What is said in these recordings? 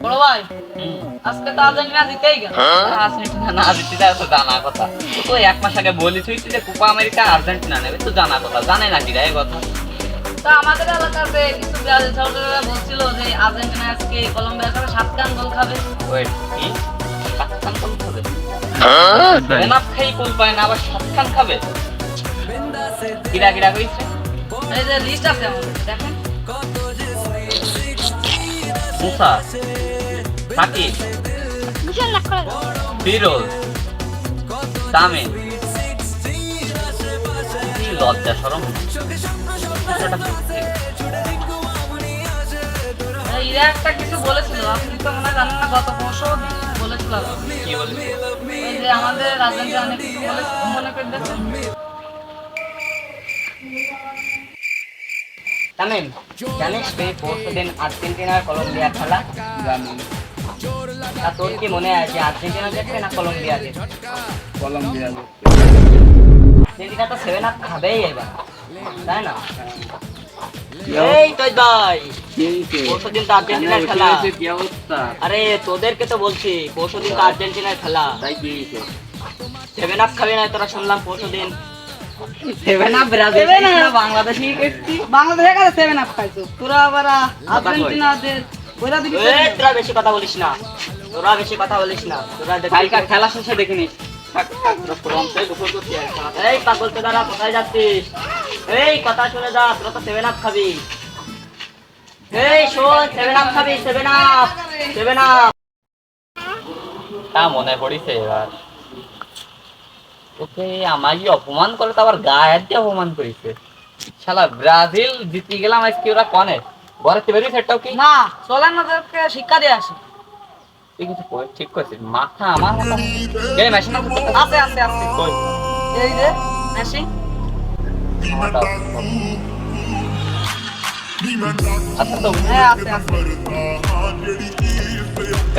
বড় ভাই আজকে তো আর্জেন্টিনা জিতেই গেল। আর্জেন্টিনা না জিতে তো জানা কথা। তো এক মাস আগে বলি তুই যে কোপা আমেরিকা আর্জেন্টিনা নেবে, তো জানা কথা, জানে নাকি রে কথা? তা আমাদের এলাকাতে কিছু ব্রাজিল সাপোর্টাররা বলছিল যে আর্জেন্টিনা আজকে কলম্বিয়ার কাছে 7 রান গোল খাবে। ওয়েট, কি 7 খান গোল খাবে? এনাফ খাই গোল পায় না, আবার 7 খান খাবে? কিরা কিরা কইছে? এই যে লিস্ট আছে আমাদের, দেখেন। মুসা, সাকিব, ফিরোজ, তামিম। কি লজ্জা শরম। এরা একটা কিছু বলেছিল, আপনি তো মনে হয় জানেন না, গত পরশু বলেছিল। কি বলেছে? এই যে আমাদের আর্জেন্টিনা অনেক কিছু বলেছিল, মনে করে দেখেন। তামিম, জানিস তুই পরশুদিন আর্জেন্টিনা কলম্বিয়া খেলা? জানি। তা তোর কি মনে হয় যে আর্জেন্টিনা জিতবে না কলম্বিয়া জিতবে? কলম্বিয়া জিতবে। আর্জেন্টিনা তো 7 আপ খাবেই এবার, তাই না? এই তো ভাই, পরশুদিন তো আর্জেন্টিনার খেলা। আরে তোদেরকে তো বলছি, পরশুদিন তো আর্জেন্টিনার খেলা। 7 আপ খাবে না তোরা, শুনলাম পরশুদিন। 7 আপ ব্রাজিল না বাংলাদেশি খেলছি। বাংলাদেশের কাছে 7 আপ খাইছো, তোরা আবার আর্জেন্টিনাদের ওরা দিবি। এই তোরা বেশি কথা বলিস না, তোরা বেশি কথা বলিস না। তোরা কালকে খেলা শেষে দেখে নিস। এই পাগল তোরা কোথায় যাচ্ছিস? এই কথা শুনে যা, তোরা তো 7 আপ খাবি। এই শোন, 7 আপ খাবি, 7 আপ, 7 আপ। তা মনে পড়িছে এবার ওকে আমাকে অপমান করে, তো আবার গায়ে হাত দিয়ে অপমান করেছে। শালা ব্রাজিল জিতে গেলাম আজকে, ওরা কনে ঘরে বেরিয়ে সেটাও কি না, চলেন ওদেরকে শিক্ষা দিয়ে আসি। ঠিক করছে, মাথা আমার মাথা। এই মেশিন আছে আছে আছে, এই যে মেশিন। আচ্ছা তো হ্যাঁ আছে আছে,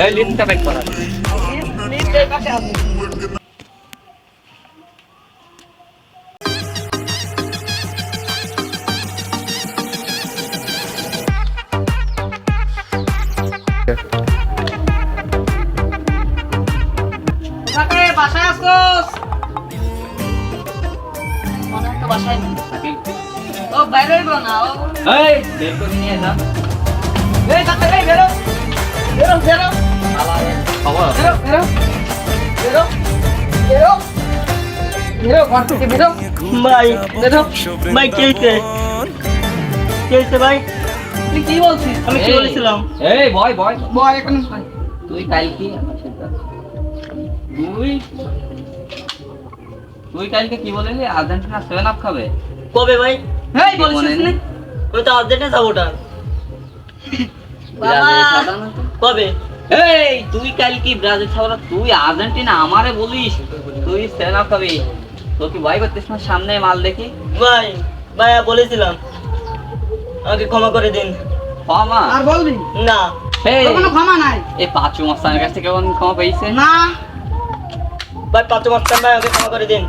এই লিস্টটা বেক করা। লিস্ট এই পাশে আছে। ওখানে বাসায় আসছোস? মনে হয় তো বাসায় নেই। ও বাইরে হইবো না, ও এই বের করে নিয়ে যা। এই কাছে এই বেরো বেরো বেরো খবর বেরো বেরো বেরো বেরো বেরো, ঘর থেকে বেরো। ভাই, বেরো ভাই কে হইছে ভাই? তুই কি বলছিস? আমি কি বলেছিলাম? এই বয় বয় বয় এখানে তুই কাল কি তুই কালকে কি বলেলি? আর্জেন্টিনা 7 আপ খাবে কবে ভাই? এই বলছিস না, ওই তো আর্জেন্টিনা সাপোর্টার। বাবা কবে? এই তুই কাল কি ব্রাজিল সাপোর্টার, তুই আর্জেন্টিনা আমারে বলিস তুই 7 আপ খাবি? তো কি ভাই করতিস না? সামনে মাল দেখি। ভাই ভাই বলেছিলাম, আমাকে ক্ষমা করে দিন। ক্ষমা আর বলবি না, তোর কোনো ক্ষমা নাই। এই পাঁচু মাস্তানের কাছ থেকে ক্ষমা পেয়েছে না ভাই, পাঁচু মাস্তান ভাই আমাকে ক্ষমা করে দিন।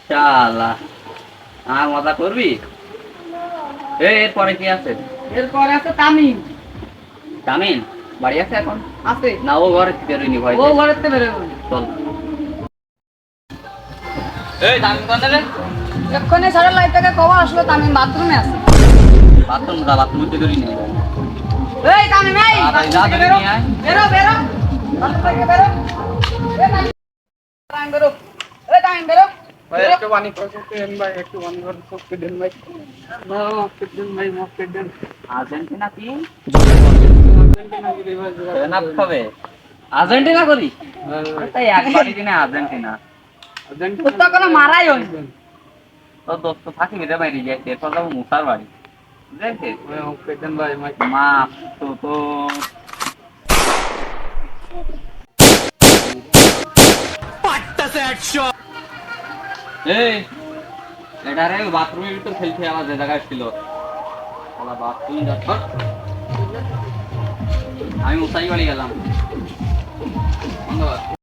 শালা আর মজা করবি? এরপরে কি আছে? এরপরে আছে তামিম। তামিম বাড়ি আছে এখন? আছে না, ও ঘরে বেরোয়নি ভয়। ও ঘরের থেকে বেরোবে। চল। এই তামিম কোন যাবে? এক্ষুনি সারা লাইট থেকে কবার আসলো, তামিম বাথরুমে আছে। বাথরুম যা, বাথরুম থেকে বেরোই নেই। এই তামিম এই তাড়াতাড়ি যা, বাথরুম থেকে বেরো বেরো নিয়ে আয়। বেরো বেরো, বাথরুম থেকে বেরো। এই তামিম বেরো, এই তামিম বেরো। ভাই একটু পানি করতে দেন ভাই, একটু পানি করতে দেন ভাই। না মাফ করে দেন ভাই, মাফ করে দেন। আর্জেন্টিনা কি আর্জেন্টিনা কি রে ভাই? 7 আপ খাবে? আর্জেন্টিনা করি তাই একবারই দিনে আর্জেন্টিনা। তোর তো কোনো মারাই হয়নি। তো দোস্ত থাকিবি রে ভাই, রিজেক্ট এরপর যাবো মুসার বাড়ি, বুঝলি? মাফ করে দেন ভাই, মাফ। মাপ তো এই এটা রে বাথরুমের ভিতর খেলছে, আমার যে জায়গায় ছিল বাথরুম যাচ্ছ। আমি মুসাই বাড়ি গেলাম। ধন্যবাদ।